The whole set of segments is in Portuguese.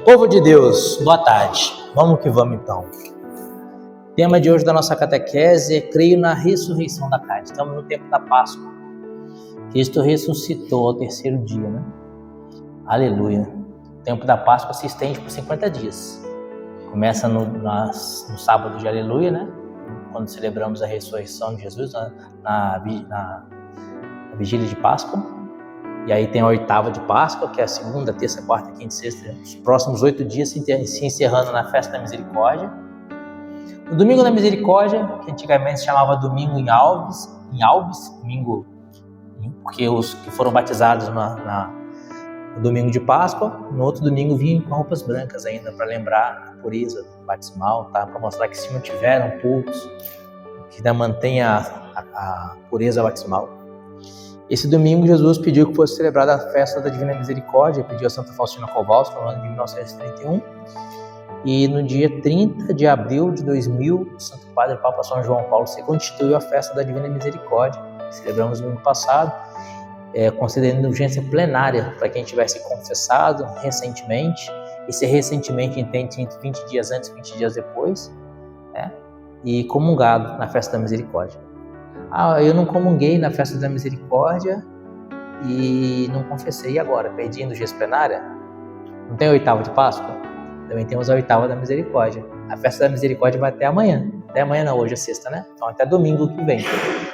Povo de Deus, boa tarde. Vamos que vamos então. O tema de hoje da nossa catequese é creio na ressurreição da carne. Estamos no tempo da Páscoa. Cristo ressuscitou ao terceiro dia, né? Aleluia. O tempo da Páscoa se estende por 50 dias. Começa no sábado de Aleluia, né? Quando celebramos a ressurreição de Jesus na vigília de Páscoa. E aí tem a oitava de Páscoa, que é a segunda, terça, quarta, quinta e sexta. Os próximos 8 dias se encerrando na festa da misericórdia. O domingo da misericórdia, que antigamente se chamava domingo em Alves, domingo, porque os que foram batizados no domingo de Páscoa, no outro domingo vinham com roupas brancas ainda, para lembrar a pureza batismal, tá? Para mostrar que se não tiveram puros, que ainda mantém a pureza batismal. Esse domingo, Jesus pediu que fosse celebrada a festa da Divina Misericórdia, pediu a Santa Faustina Kowalska, no ano de 1931. E no dia 30 de abril de 2000, o Santo Padre Papa São João Paulo II instituiu a festa da Divina Misericórdia, que celebramos no ano passado, concedendo indulgência plenária para quem tivesse confessado recentemente. Esse recentemente entende entre 20 dias antes e 20 dias depois, né? E comungado na festa da misericórdia. Eu não comunguei na festa da misericórdia e não confessei, e agora? Perdi a indulgência plenária? Não tem a oitava de Páscoa? Também temos a oitava da misericórdia. A festa da misericórdia vai até amanhã. Até amanhã não, hoje é sexta, né? Então até domingo que vem.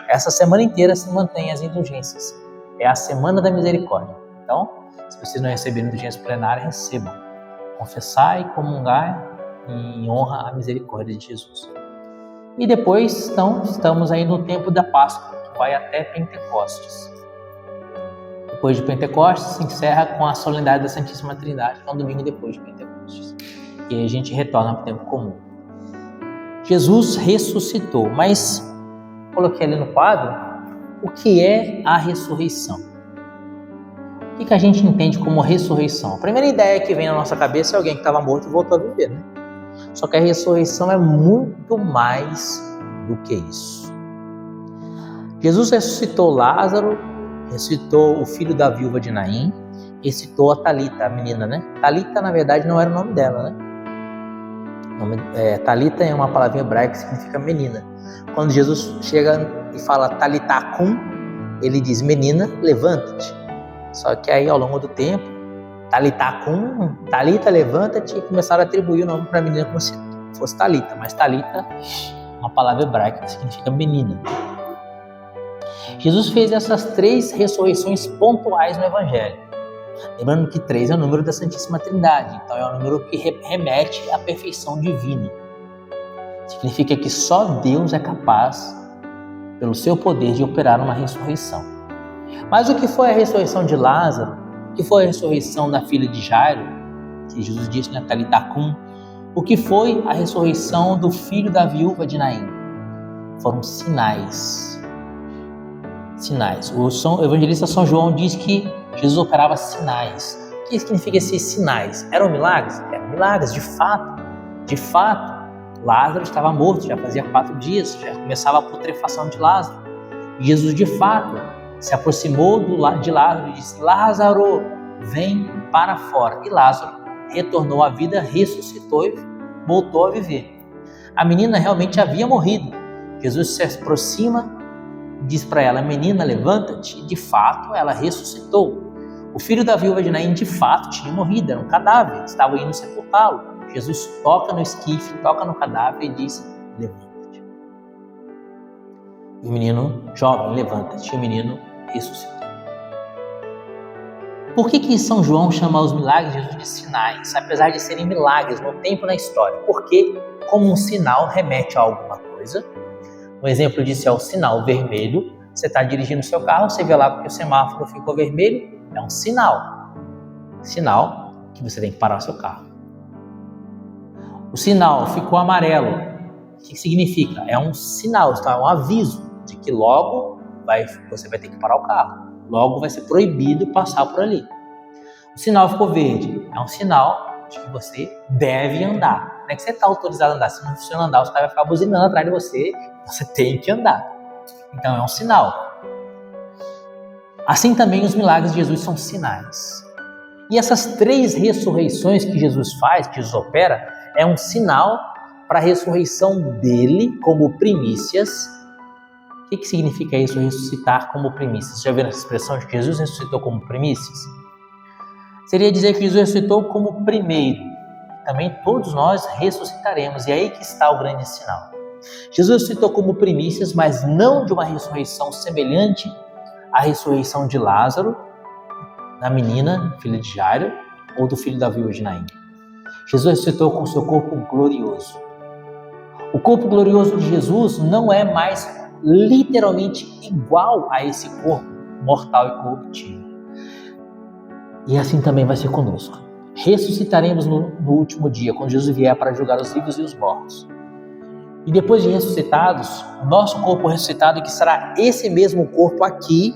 Essa semana inteira se mantém as indulgências. É a semana da misericórdia. Então, se vocês não receberem indulgência plenária, recebam. Confessar e comungar em honra à misericórdia de Jesus. E depois, então, estamos aí no tempo da Páscoa, que vai até Pentecostes. Depois de Pentecostes, se encerra com a solenidade da Santíssima Trindade, que é um domingo depois de Pentecostes. E aí a gente retorna para o tempo comum. Jesus ressuscitou, mas coloquei ali no quadro o que é a ressurreição. O que a gente entende como ressurreição? A primeira ideia que vem na nossa cabeça é alguém que estava morto e voltou a viver, né? Só que a ressurreição é muito mais do que isso. Jesus ressuscitou Lázaro, ressuscitou o filho da viúva de Naim, ressuscitou a Talita, a menina, né? Talita, na verdade, não era o nome dela, né? Talita é uma palavrinha hebraica que significa menina. Quando Jesus chega e fala Talita cum, ele diz, menina, levanta-te. Só que aí, ao longo do tempo, Talita cum, Talita, levanta-te, e começaram a atribuir o nome para a menina como se fosse Talita. Mas Talita é uma palavra hebraica que significa menina. Jesus fez essas 3 ressurreições pontuais no Evangelho. Lembrando que 3 é o número da Santíssima Trindade, então é o número que remete à perfeição divina. Significa que só Deus é capaz, pelo seu poder, de operar uma ressurreição. Mas o que foi a ressurreição de Lázaro? O que foi a ressurreição da filha de Jairo? Que Jesus disse, né, Talita cum. O que foi a ressurreição do filho da viúva de Naim? Foram sinais. Sinais. O evangelista São João diz que Jesus operava sinais. O que significa esses sinais? Eram milagres? Eram milagres, de fato. De fato, Lázaro estava morto, já fazia 4 dias, já começava a putrefação de Lázaro. E Jesus, de fato, se aproximou de Lázaro e disse, Lázaro, vem para fora. E Lázaro retornou à vida, ressuscitou e voltou a viver. A menina realmente havia morrido. Jesus se aproxima e diz para ela, menina, levanta-te. E de fato, ela ressuscitou. O filho da viúva de Naim, de fato, tinha morrido, era um cadáver, estava indo sepultá-lo. Jesus toca no esquife, toca no cadáver e diz, levanta-te. E o menino, jovem, levanta-te. E o menino ressuscitou. Por que São João chama os milagres de Jesus de sinais, apesar de serem milagres no tempo e na história? Porque, como um sinal remete a alguma coisa. Um exemplo disso é o sinal vermelho. Você está dirigindo o seu carro, você vê lá que o semáforo ficou vermelho, é um sinal. Sinal que você tem que parar o seu carro. O sinal ficou amarelo. O que significa? É um sinal, é um aviso de que logo você vai ter que parar o carro. Logo vai ser proibido passar por ali. O sinal ficou verde. É um sinal de que você deve andar. Não é que você está autorizado a andar. Se você não andar, os caras vão ficar buzinando atrás de você. Você tem que andar. Então é um sinal. Assim também os milagres de Jesus são sinais. E essas 3 ressurreições que Jesus faz, que Jesus opera, é um sinal para a ressurreição dele como primícias. O que significa isso, ressuscitar como primícias? Já viram essa expressão de que Jesus ressuscitou como primícias? Seria dizer que Jesus ressuscitou como primeiro. Também todos nós ressuscitaremos, e é aí que está o grande sinal. Jesus ressuscitou como primícias, mas não de uma ressurreição semelhante à ressurreição de Lázaro, da menina, filha de Jairo, ou do filho da viúva de Naim. Jesus ressuscitou com seu corpo glorioso. O corpo glorioso de Jesus não é mais literalmente igual a esse corpo mortal e corruptível. E assim também vai ser conosco. Ressuscitaremos no último dia, quando Jesus vier para julgar os vivos e os mortos. E depois de ressuscitados, o nosso corpo ressuscitado, que será esse mesmo corpo aqui,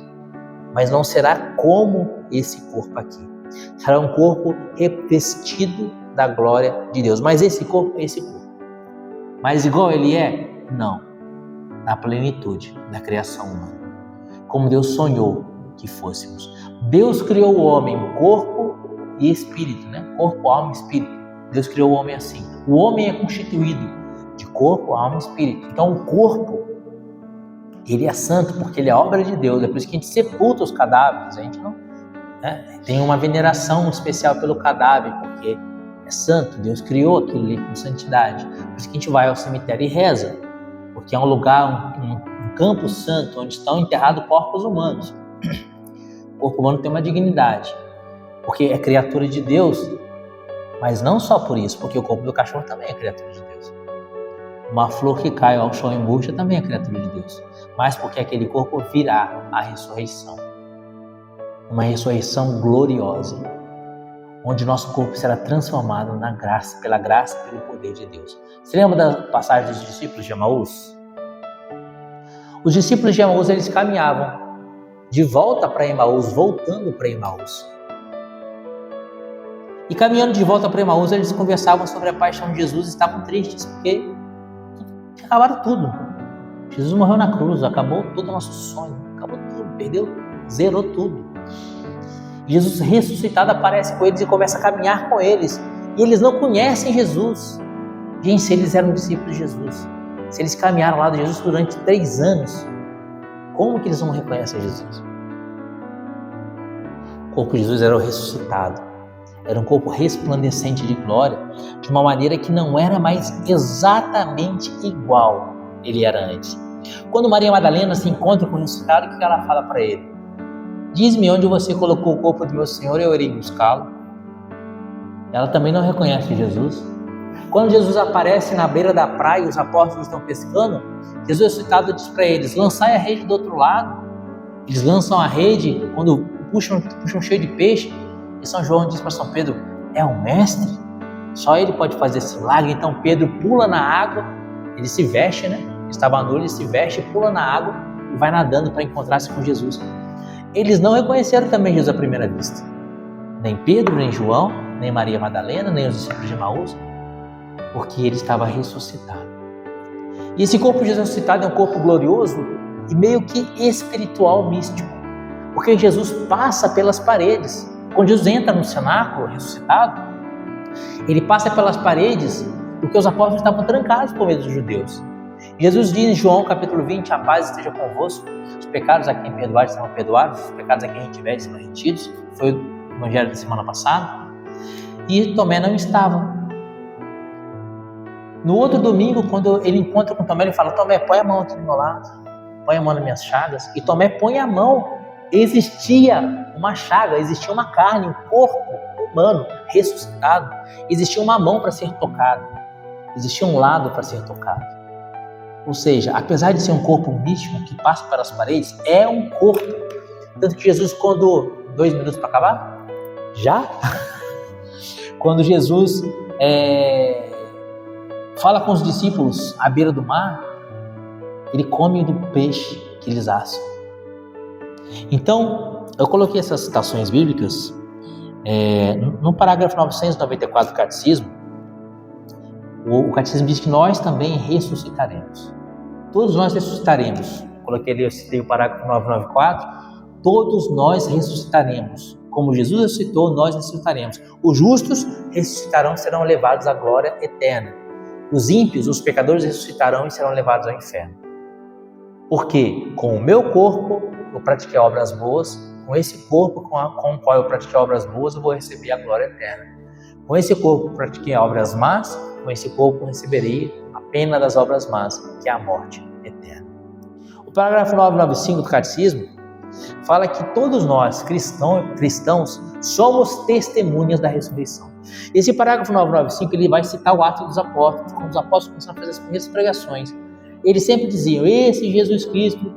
mas não será como esse corpo aqui. Será um corpo revestido da glória de Deus. Mas esse corpo é esse corpo. Mas igual ele é? Não. Na plenitude da criação humana. Como Deus sonhou que fôssemos. Deus criou o homem, corpo e espírito, né? Corpo, alma e espírito. Deus criou o homem assim. O homem é constituído de corpo, alma e espírito. Então o corpo, ele é santo porque ele é obra de Deus. É por isso que a gente sepulta os cadáveres. A gente não tem uma veneração especial pelo cadáver, porque é santo. Deus criou aquilo ali com santidade. Por isso que a gente vai ao cemitério e reza, porque é um lugar, um campo santo, onde estão enterrados corpos humanos. O corpo humano tem uma dignidade, porque é criatura de Deus, mas não só por isso, porque o corpo do cachorro também é criatura de Deus. Uma flor que cai ao chão e murcha também é criatura de Deus, mas porque aquele corpo virá a ressurreição. Uma ressurreição gloriosa, onde nosso corpo será transformado na graça, pela graça e pelo poder de Deus. Você lembra da passagem dos discípulos de Emaús? Os discípulos de Emaús, eles caminhavam de volta para Emaús, voltando para Emaús. E caminhando de volta para Emaús, eles conversavam sobre a paixão de Jesus e estavam tristes, porque acabaram tudo. Jesus morreu na cruz, acabou todo o nosso sonho, acabou tudo, perdeu, zerou tudo. Jesus ressuscitado aparece com eles e começa a caminhar com eles. E eles não conhecem Jesus. Gente, se eles eram discípulos de Jesus, se eles caminharam ao lado de Jesus durante 3 anos, como que eles não reconhecem Jesus? O corpo de Jesus era o ressuscitado. Era um corpo resplandecente de glória, de uma maneira que não era mais exatamente igual ele era antes. Quando Maria Madalena se encontra com o ressuscitado, o que ela fala para ele? Diz-me onde você colocou o corpo do meu Senhor e eu irei buscá-lo. Ela também não reconhece Jesus. Quando Jesus aparece na beira da praia e os apóstolos estão pescando, Jesus ressuscitado diz para eles, lançai a rede do outro lado. Eles lançam a rede, quando puxam cheio de peixe, e São João diz para São Pedro, é um mestre? Só ele pode fazer esse milagre. Então Pedro pula na água, ele se veste, né? Estava nu, ele se veste, pula na água e vai nadando para encontrar-se com Jesus. Eles não reconheceram também Jesus à primeira vista. Nem Pedro, nem João, nem Maria Madalena, nem os discípulos de Emaús, porque ele estava ressuscitado. E esse corpo de Jesus ressuscitado é um corpo glorioso e meio que espiritual místico, porque Jesus passa pelas paredes. Quando Jesus entra no cenáculo ressuscitado, ele passa pelas paredes porque os apóstolos estavam trancados com medo dos judeus. Jesus diz em João capítulo 20, a paz esteja convosco, os pecados a quem perdoares serão perdoados, os pecados a quem retiveres serão retidos. Foi o evangelho da semana passada. E Tomé não estava. No outro domingo, quando ele encontra com Tomé, ele fala, Tomé, põe a mão aqui do meu lado, põe a mão nas minhas chagas. E Tomé põe a mão. Existia uma chaga, existia uma carne, um corpo humano ressuscitado. Existia uma mão para ser tocada. Existia um lado para ser tocado. Ou seja, apesar de ser um corpo místico que passa pelas paredes, é um corpo. Tanto que Jesus, quando... 2 minutos para acabar? Já? Quando Jesus fala com os discípulos à beira do mar, ele come do peixe que eles assam. Então, eu coloquei essas citações bíblicas no parágrafo 994 do Catecismo. O Catecismo diz que nós também ressuscitaremos. Todos nós ressuscitaremos. Coloquei ali, eu citei o parágrafo 994. Todos nós ressuscitaremos como Jesus ressuscitou, nós ressuscitaremos. Os justos ressuscitarão e serão levados à glória eterna. Os ímpios, os pecadores ressuscitarão e serão levados ao inferno. Porque com o meu corpo eu pratiquei obras boas, com esse corpo com o qual eu pratiquei obras boas eu vou receber a glória eterna. Com esse corpo eu pratiquei obras más, com esse corpo eu receberei a pena das obras más, que é a morte eterna. O parágrafo 995 do Catecismo fala que todos nós, cristãos, somos testemunhas da ressurreição. Esse parágrafo 995 ele vai citar o Atos dos Apóstolos, quando os apóstolos começaram a fazer as primeiras pregações. Eles sempre diziam: esse Jesus Cristo,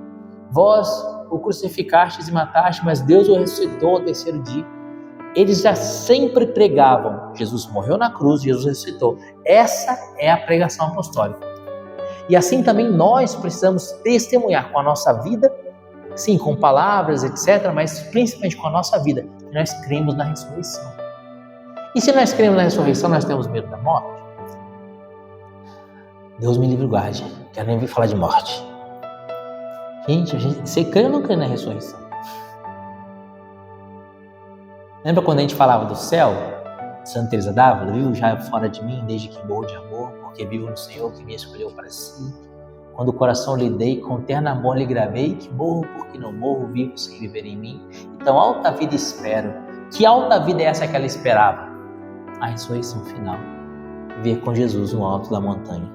vós o crucificastes e matastes, mas Deus o ressuscitou ao terceiro dia. Eles já sempre pregavam: Jesus morreu na cruz, Jesus ressuscitou. Essa é a pregação apostólica. E assim também nós precisamos testemunhar com a nossa vida, sim, com palavras, etc., mas principalmente com a nossa vida, que nós cremos na ressurreição. E se nós cremos na ressurreição, nós temos medo da morte? Deus me livre e guarde, quero nem ouvir falar de morte. Gente, você crê ou não crê na ressurreição? Lembra quando a gente falava do céu? Santa Teresa d'Ávila, viu? Já fora de mim, desde que morro de amor, porque vivo no Senhor que me escolheu para si. Quando o coração lhe dei, com terno amor lhe gravei, que morro porque não morro, vivo sem viver em mim. Então alta vida espero. Que alta vida é essa que ela esperava? A ressurreição final. Viver com Jesus no alto da montanha.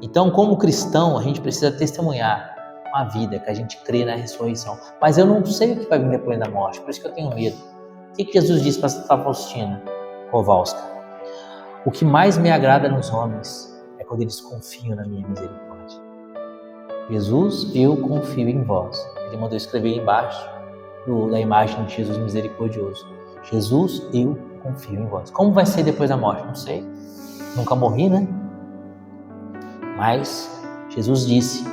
Então, como cristão, a gente precisa testemunhar uma vida que a gente crê na ressurreição. Mas eu não sei o que vai vir depois da morte, por isso que eu tenho medo. O que Jesus disse para Santa Faustina Kowalska? O que mais me agrada nos homens é quando eles confiam na minha misericórdia. Jesus, eu confio em vós. Ele mandou escrever embaixo da imagem de Jesus misericordioso. Jesus, eu confio em vós. Como vai ser depois da morte? Não sei. Nunca morri, né? Mas Jesus disse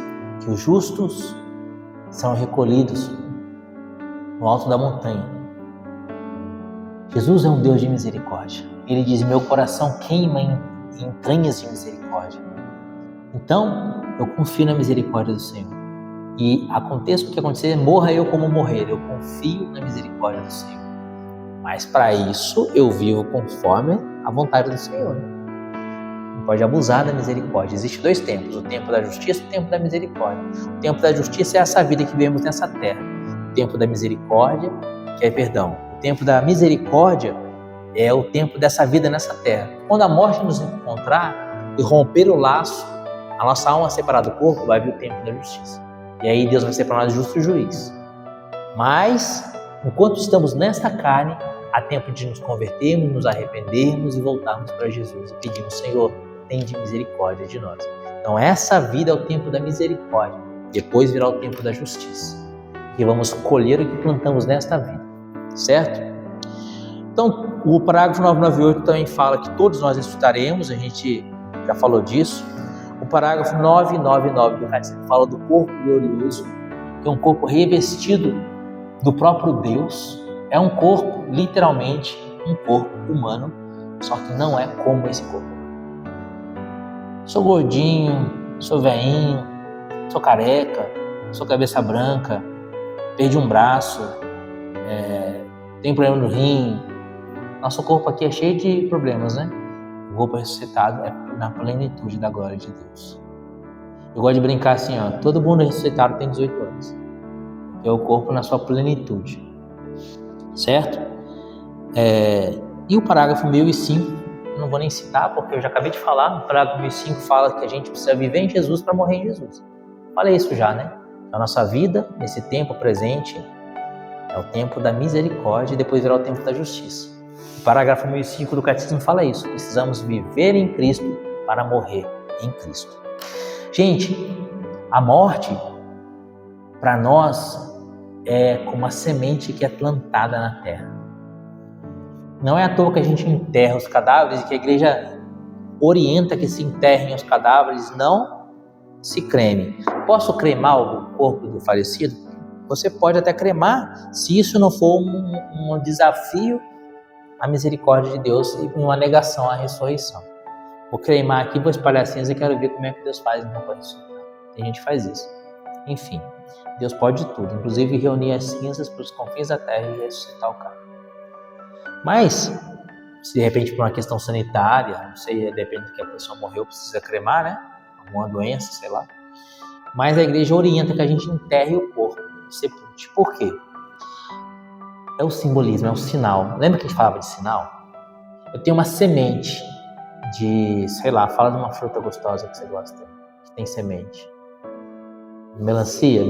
que os justos são recolhidos no alto da montanha. Jesus é um Deus de misericórdia. Ele diz: meu coração queima em entranhas de misericórdia. Então, eu confio na misericórdia do Senhor. E aconteça o que acontecer, morra eu como morrer, eu confio na misericórdia do Senhor. Mas para isso, eu vivo conforme a vontade do Senhor. Não pode abusar da misericórdia. Existem dois tempos, o tempo da justiça e o tempo da misericórdia. O tempo da justiça é essa vida que vivemos nessa terra. O tempo da misericórdia, que é perdão. O tempo da misericórdia é o tempo dessa vida nessa terra. Quando a morte nos encontrar e romper o laço, a nossa alma separada do corpo, vai vir o tempo da justiça. E aí Deus vai ser para nós justo juiz. Mas, enquanto estamos nesta carne, há tempo de nos convertermos, nos arrependermos e voltarmos para Jesus e pedirmos: Senhor, tende misericórdia de nós. Então essa vida é o tempo da misericórdia. Depois virá o tempo da justiça. E vamos colher o que plantamos nesta vida. Certo? Então, o parágrafo 998 também fala que todos nós ressuscitaremos, a gente já falou disso. O parágrafo 999 do Catecismo fala do corpo glorioso, que é um corpo revestido do próprio Deus. É um corpo, literalmente, um corpo humano, só que não é como esse corpo. Sou gordinho, sou veinho, sou careca, sou cabeça branca, perdi um braço, tenho problema no rim. Nosso corpo aqui é cheio de problemas, né? O corpo ressuscitado é na plenitude da glória de Deus. Eu gosto de brincar assim, todo mundo ressuscitado tem 18 anos. É o corpo na sua plenitude. Certo? E o parágrafo 1005, eu não vou nem citar, porque eu já acabei de falar. O parágrafo 1005 fala que a gente precisa viver em Jesus para morrer em Jesus. Falei isso já, né? A nossa vida, nesse tempo presente, é o tempo da misericórdia e depois virá o tempo da justiça. O parágrafo 1005 do Catecismo fala isso. Precisamos viver em Cristo para morrer em Cristo. Gente, a morte, para nós, é como a semente que é plantada na terra. Não é à toa que a gente enterra os cadáveres e que a igreja orienta que se enterrem os cadáveres, não se creme. Posso cremar o corpo do falecido? Você pode até cremar, se isso não for um desafio à misericórdia de Deus e uma negação à ressurreição. Vou cremar aqui, vou espalhar cinza e quero ver como é que Deus faz então para ressuscitar. A gente faz isso. Enfim, Deus pode tudo, inclusive reunir as cinzas para os confins da terra e ressuscitar o cara. Mas, se de repente por uma questão sanitária, não sei, depende do que a pessoa morreu, precisa cremar, né? Alguma doença, sei lá. Mas a igreja orienta que a gente enterre o corpo, sepulte. Por quê? É o simbolismo, é o sinal. Lembra que a gente falava de sinal? Eu tenho uma semente de, sei lá, fala de uma fruta gostosa que você gosta, que tem semente. Melancia,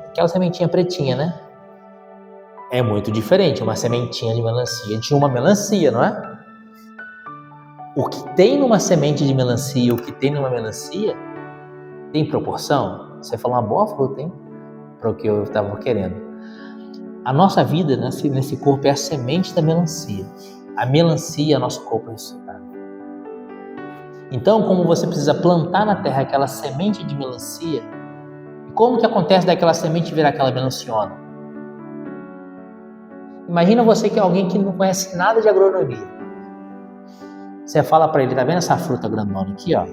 aquela sementinha pretinha, né? É muito diferente, uma sementinha de melancia de uma melancia, não é? O que tem numa semente de melancia, o que tem numa melancia, tem proporção? Você falou uma boa fruta, hein? Para o que eu estava querendo. A nossa vida nesse corpo é a semente da melancia. A melancia é o nosso corpo ressuscitado. Então, como você precisa plantar na terra aquela semente de melancia, e como que acontece daquela semente virar aquela melanciona? Imagina você que é alguém que não conhece nada de agronomia. Você fala para ele, tá vendo essa fruta grandona aqui, ó?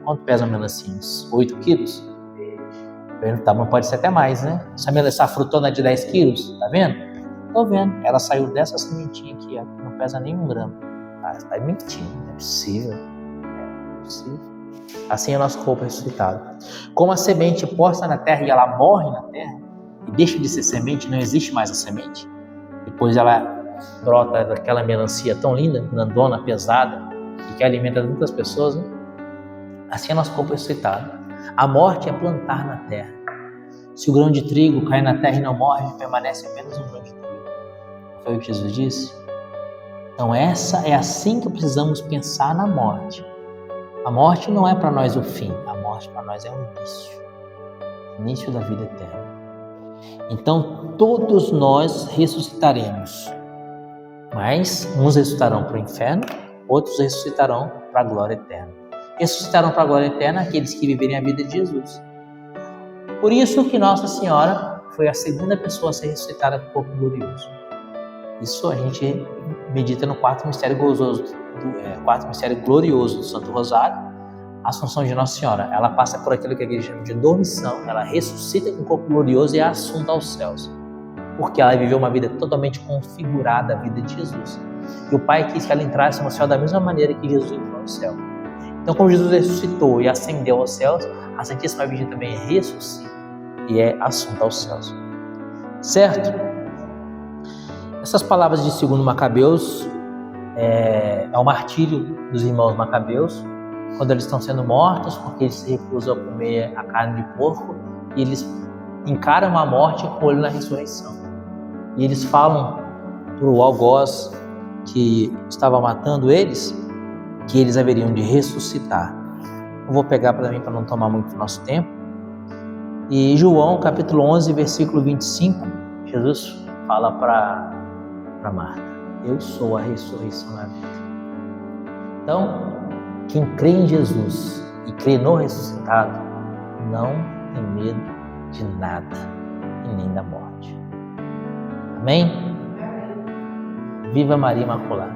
Quanto pesa uma melancia? Uns 8 quilos? Tá, mas pode ser até mais, né? Essa frutona é de 10 quilos, tá vendo? Tô vendo. Ela saiu dessa sementinha aqui, ó, que não pesa nem 1 grama. Ah, você tá mentindo, não é possível. É possível. Assim é o nosso corpo ressuscitado. Como a semente posta na terra e ela morre na terra, e deixa de ser semente, não existe mais a semente, depois ela brota daquela melancia tão linda, grandona, pesada, e que alimenta muitas pessoas, né? Assim é nosso corpo ressuscitado. A morte é plantar na terra. Se o grão de trigo cai na terra e não morre, permanece apenas um grão de trigo. Foi o que Jesus disse? Então é assim que precisamos pensar na morte. A morte não é para nós o fim, a morte para nós é o início da vida eterna. Então todos nós ressuscitaremos, mas uns ressuscitarão para o inferno, outros ressuscitarão para a glória eterna. Ressuscitarão para a glória eterna aqueles que viverem a vida de Jesus. Por isso que Nossa Senhora foi a segunda pessoa a ser ressuscitada com o corpo glorioso. Isso a gente medita no quarto mistério glorioso do Santo Rosário, a Assunção de Nossa Senhora. Ela passa por aquilo que a igreja chama de dormição, ela ressuscita com o corpo glorioso e é assunta aos céus, porque ela viveu uma vida totalmente configurada à vida de Jesus. E o Pai quis que ela entrasse no céu da mesma maneira que Jesus entrou no céu. Então, como Jesus ressuscitou e ascendeu aos céus, a Santíssima Virgem também ressuscita e é assunta aos céus. Certo? Essas palavras de 2 Macabeus é o martírio dos irmãos Macabeus, quando eles estão sendo mortos, porque eles se recusam a comer a carne de porco, e eles encaram a morte com o olho na ressurreição. E eles falam para o algoz que estava matando eles, que eles haveriam de ressuscitar. Eu vou pegar para mim para não tomar muito nosso tempo. E João, capítulo 11, versículo 25, Jesus fala para Marta: eu sou a ressurreição da vida. Então, quem crê em Jesus e crê no ressuscitado, não tem medo de nada e nem da morte. Amém? Viva Maria Imaculada!